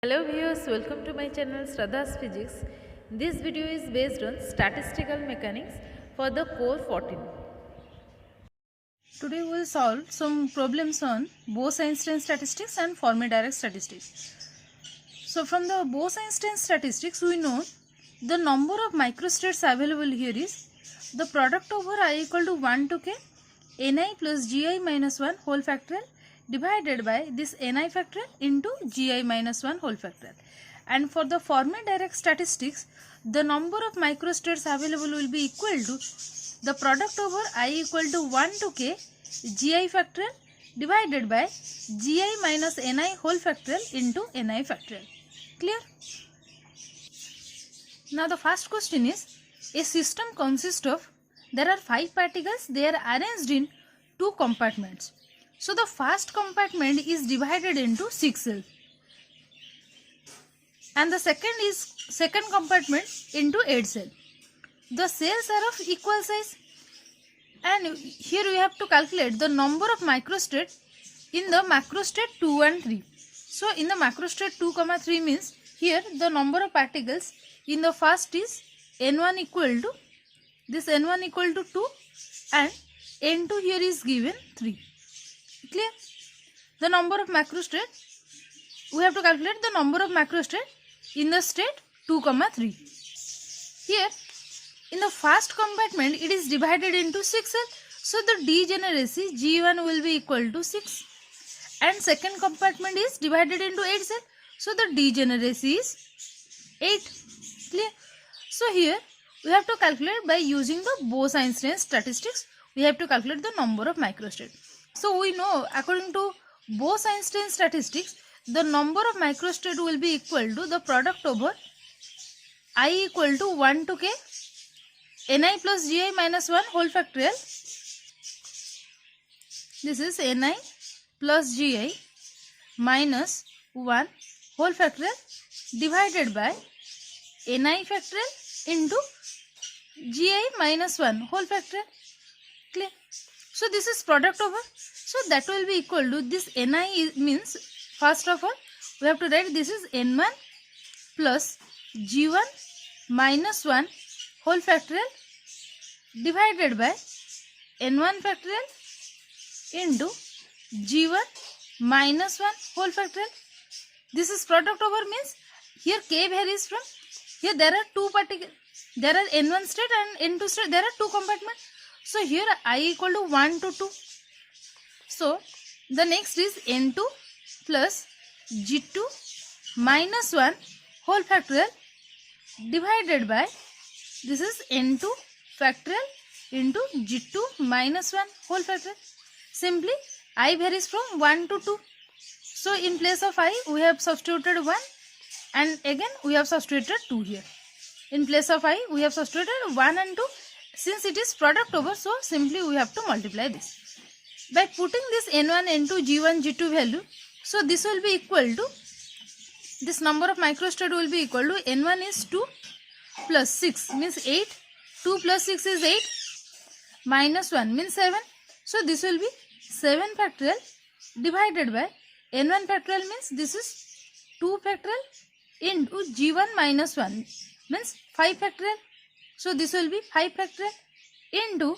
Hello viewers, welcome to my channel Shraddha's Physics. This video is based on statistical mechanics for the core 14. Today we will solve some problems on Bose-Einstein statistics and Fermi-Dirac statistics. So from the Bose-Einstein statistics we know the number of microstates available here is the product over I equal to 1 to k ni plus gi minus 1 whole factorial divided by this ni factorial into gi minus 1 whole factorial. And for the Fermi-Dirac statistics, the number of microstates available will be equal to the product over I equal to 1 to k gi factorial divided by gi minus ni whole factorial into ni factorial. Clear? Now the first question is, a system consists of, there are 5 particles, they are arranged in 2 compartments. So the first compartment is divided into 6 cells and the second compartment into 8 cells. The cells are of equal size and here we have to calculate the number of microstates in the macrostate 2 and 3. So in the macrostate 2, 3 means here the number of particles in the first is n1 equal to, this n1 equal to 2 and n2 here is given 3. Clear? The number of macrostates, we have to calculate the number of macrostates in the state 2, 3. Here in the first compartment it is divided into 6 cells. So the degeneracy G1 will be equal to 6 and second compartment is divided into 8 cells. So the degeneracy is 8. Clear? So here we have to calculate by using the Bose-Einstein statistics. We have to calculate the number of microstates. So we know according to Bose-Einstein statistics, the number of microstates will be equal to the product over I equal to 1 to k ni plus gi minus 1 whole factorial. This is ni plus gi minus 1 whole factorial divided by ni factorial into gi minus 1 whole factorial. Clear? So this is product over. So that will be equal to this ni means, first of all we have to write this is n1 plus g1 minus 1 whole factorial divided by n1 factorial into g1 minus 1 whole factorial. This is product over means here k varies from, here there are 2 particles, there are n1 state and n2 state, there are 2 compartments. So here I equal to 1 to 2. So the next is n2 plus g2 minus 1 whole factorial divided by, this is n2 factorial into g2 minus 1 whole factorial. Simply I varies from 1 to 2. So in place of I we have substituted 1 and again we have substituted 2 here. In place of I we have substituted 1 and 2. Since it is product over, so simply we have to multiply this. By putting this n1, n2, g1, g2 value, so this will be equal to, this number of microstates will be equal to n1 is 2 plus 6 means 8, 2 plus 6 is 8, minus 1 means 7. So this will be 7 factorial divided by n1 factorial means this is 2 factorial into g1 minus 1 means 5 factorial. So this will be 5 factorial into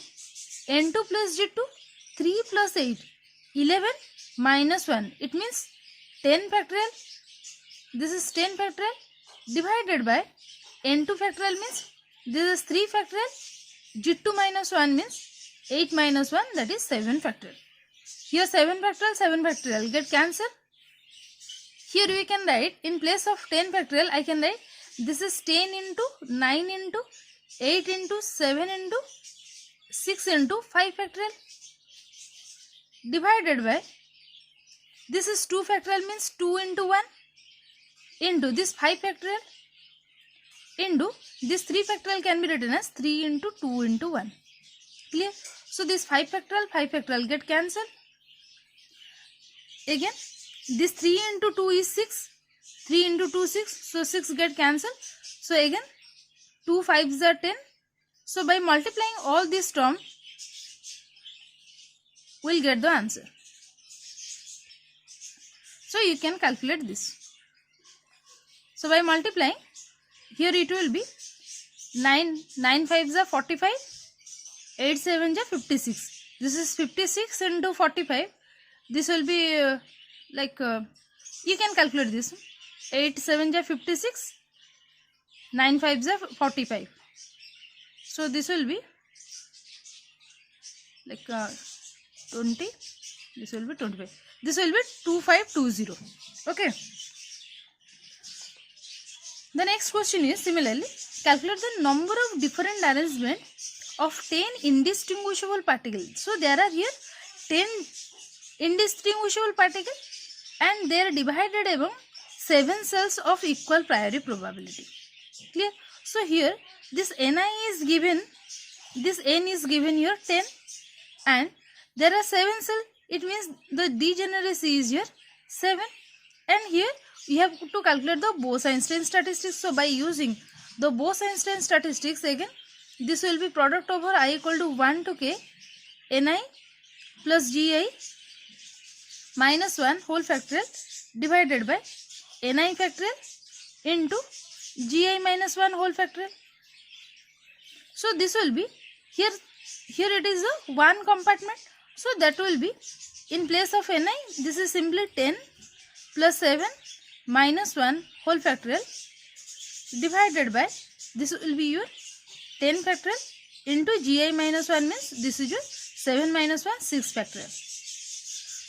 n2 plus g2, 3 plus 8, 11 minus 1. It means 10 factorial. This is 10 factorial divided by n2 factorial means this is 3 factorial. g2 minus 1 means 8 minus 1, that is 7 factorial. Here 7 factorial get cancelled. Here we can write in place of 10 factorial I can write this is 10 into 9 into 8 into 7 into 6 into 5 factorial divided by, this is 2 factorial means 2 into 1 into this 5 factorial into this 3 factorial can be written as 3 into 2 into 1. Clear? So this 5 factorial get cancelled. Again this 3 into 2 is 6, 3 into 2 6, so 6 get cancelled. So again 2 5s are 10. So by multiplying all these terms, we will get the answer. So you can calculate this. So by multiplying, here it will be 9 5s are 45, 8 7s are 56. This is 56 into 45. This will be you can calculate this. 8 7s are 56, 9 5s are 45. So this will be 20. This will be 25. This will be 2520. Okay. The next question is similarly, calculate the number of different arrangement of 10 indistinguishable particles. So there are here 10 indistinguishable particles and they are divided among 7 cells of equal priori probability. Clear? So here this Ni is given, this N is given here 10 and there are 7 cells. It means the degeneracy is here 7, and here we have to calculate the Bose-Einstein statistics. So by using the Bose-Einstein statistics, again this will be product over I equal to 1 to k Ni plus Gi minus 1 whole factorial divided by Ni factorial into Gi minus 1 whole factorial. So this will be here it is a one compartment. So that will be in place of Ni, this is simply 10 plus 7 minus 1 whole factorial divided by, this will be your 10 factorial into Gi minus 1 means this is your 7 minus 1 6 factorial.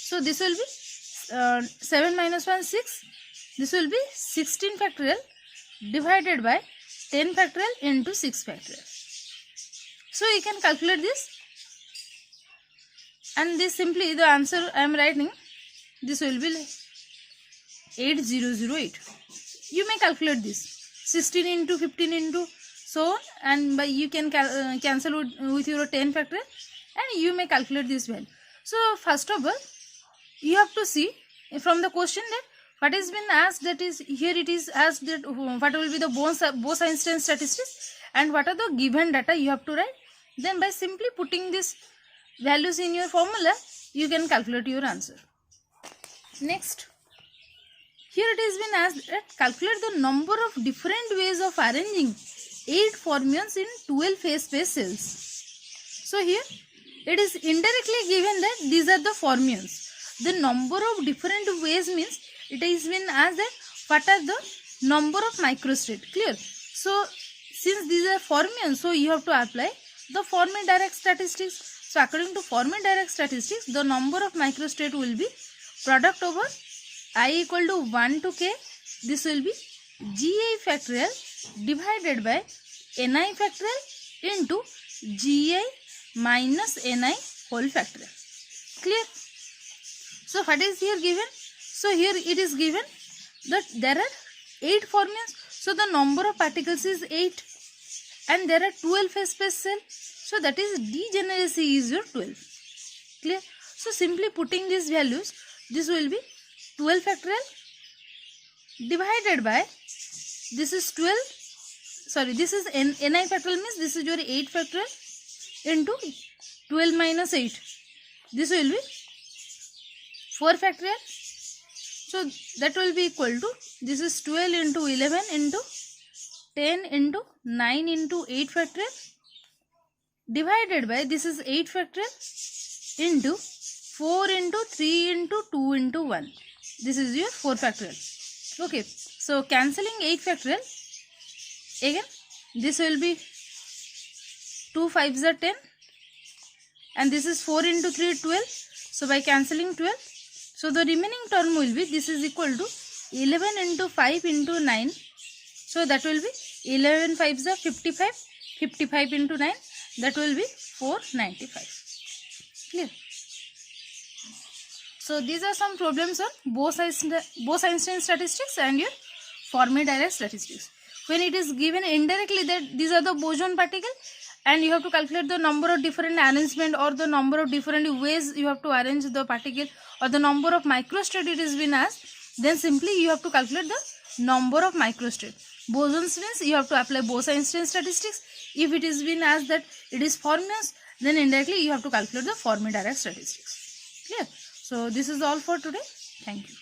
So this will be 7 minus 1 6, this will be 16 factorial divided by 10 factorial into 6 factorial. So you can calculate this, and this simply the answer I am writing, this will be 8008. You may calculate this 16 into 15 into so on, and by you can cancel with your 10 factorial and you may calculate this value. So first of all you have to see from the question that what has been asked, that is here it is asked that what will be the Bose-Einstein statistics and what are the given data you have to write. Then by simply putting these values in your formula, you can calculate your answer. Next, here it has been asked that calculate the number of different ways of arranging 8 fermions in 12 phase space cells. So here it is indirectly given that these are the fermions. The number of different ways means it has been asked that what are the number of microstate. Clear? So since these are fermions, so you have to apply the Fermi-Dirac statistics. So according to Fermi-Dirac statistics, the number of microstate will be product over I equal to 1 to k. This will be Gi factorial divided by Ni factorial into Gi minus Ni whole factorial. Clear? So what is here given? So here it is given that there are 8 fermions. So the number of particles is 8 and there are 12 phase space cells. So that is degeneracy is your 12. Clear? So simply putting these values, this will be 12 factorial divided by, this is 12, sorry, this is Ni factorial means this is your 8 factorial into 12 minus 8. This will be 4 factorial. So that will be equal to, this is 12 into 11 into 10 into 9 into 8 factorial divided by, this is 8 factorial into 4 into 3 into 2 into 1. This is your 4 factorial. Okay. So cancelling 8 factorial, again this will be 2 5s are 10 and this is 4 into 3 12. So by cancelling 12, so the remaining term will be, this is equal to 11 into 5 into 9. So that will be 11 5s are 55, 55 into 9, that will be 495. Clear? So these are some problems on Bose-Einstein statistics and your Fermi-Dirac statistics. When it is given indirectly that these are the boson particle and you have to calculate the number of different arrangement or the number of different ways you have to arrange the particle or the number of microstate it has been asked, then simply you have to calculate the number of microstate. Bosons means you have to apply Bose-Einstein statistics. If it is been asked that it is fermions, then indirectly you have to calculate the Fermi-Dirac statistics. Clear? So this is all for today. Thank you.